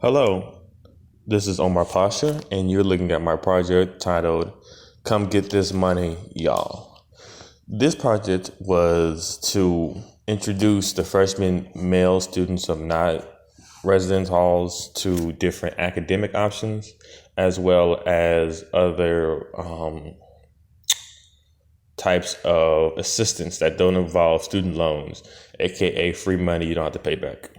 Hello, this is Omar Pasha, and you're looking at my project titled Come Get This Money, Y'all. This project was to introduce the freshman male students of not residence halls to different academic options, as well as other types of assistance that don't involve student loans, aka free money you don't have to pay back.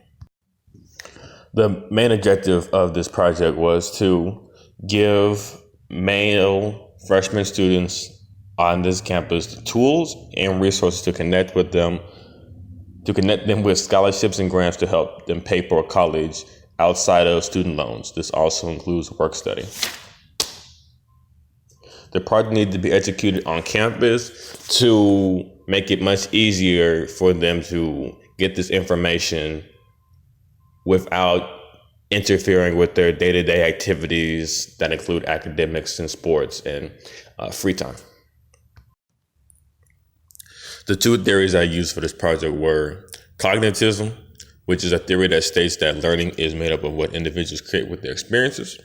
The main objective of this project was to give male freshman students on this campus the tools and resources to connect them with scholarships and grants to help them pay for college outside of student loans. This also includes work study. The project needed to be executed on campus to make it much easier for them to get this information without interfering with their day-to-day activities that include academics and sports and free time. The two theories I used for this project were cognitivism, which is a theory that states that learning is made up of what individuals create with their experiences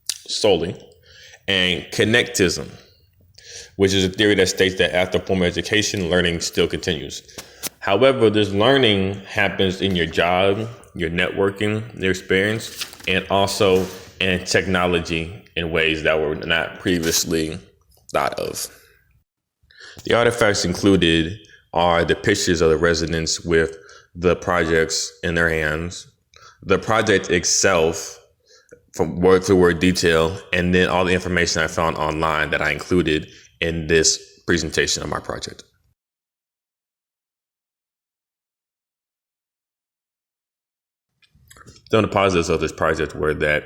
solely, and connectism, which is a theory that states that after formal education, learning still continues. However, this learning happens in your job, your networking, your experience, and also in technology in ways that were not previously thought of. The artifacts included are the pictures of the residents with the projects in their hands, the project itself from word to word detail, and then all the information I found online that I included in this presentation of my project. Some of the positives of this project were that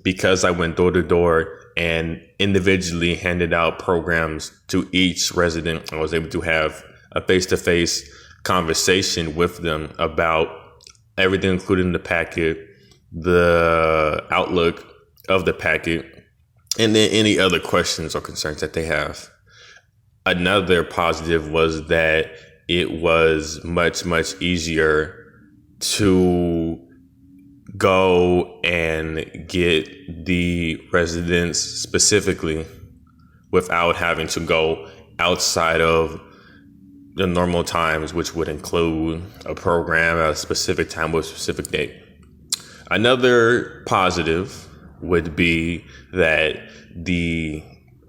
because I went door to door and individually handed out programs to each resident, I was able to have a face-to-face conversation with them about everything included in the packet, the outlook of the packet, and then any other questions or concerns that they have. Another positive was that it was much, much easier to go and get the residents specifically without having to go outside of the normal times, which would include a program at a specific time with a specific date. Another positive would be that the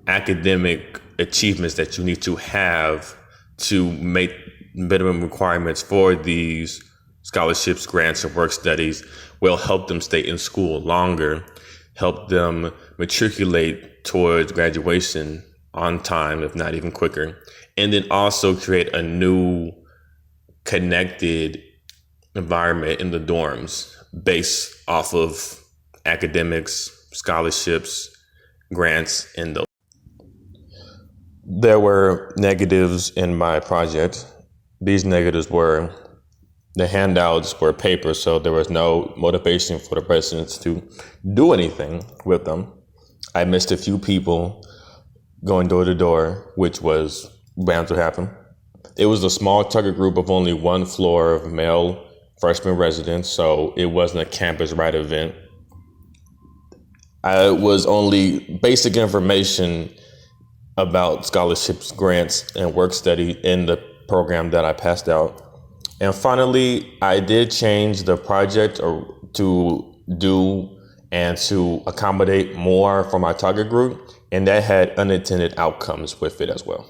academic achievements that you need to have to make minimum requirements for these scholarships, grants, and work studies will help them stay in school longer, help them matriculate towards graduation on time, if not even quicker, and then also create a new connected environment in the dorms based off of academics, scholarships, grants, and those. There were negatives in my project. These negatives were the handouts were paper, so there was no motivation for the residents to do anything with them. I missed a few people going door to door, which was bound to happen. It was a small target group of only one floor of male freshman residents, so it wasn't a campus-wide event. It was only basic information about scholarships, grants, and work study in the program that I passed out. And finally, I did change the project to do and to accommodate more for my target group, and that had unintended outcomes with it as well.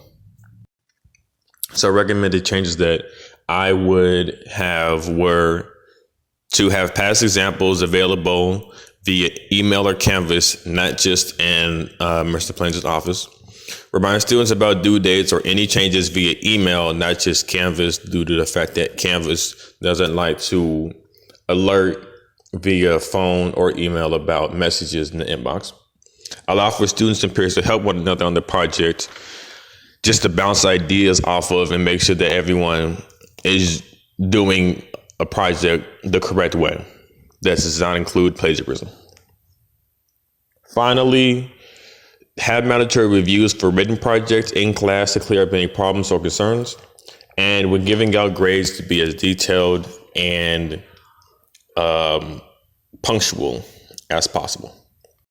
So recommended changes that I would have were to have past examples available via email or Canvas, not just in Mr. Plains' office. Remind students about due dates or any changes via email, not just Canvas, due to the fact that Canvas doesn't like to alert via phone or email about messages in the inbox. Allow for students and peers to help one another on the project, just to bounce ideas off of and make sure that everyone is doing a project the correct way. That does not include plagiarism. Finally, have mandatory reviews for written projects in class to clear up any problems or concerns. And when giving out grades, to be as detailed and punctual as possible.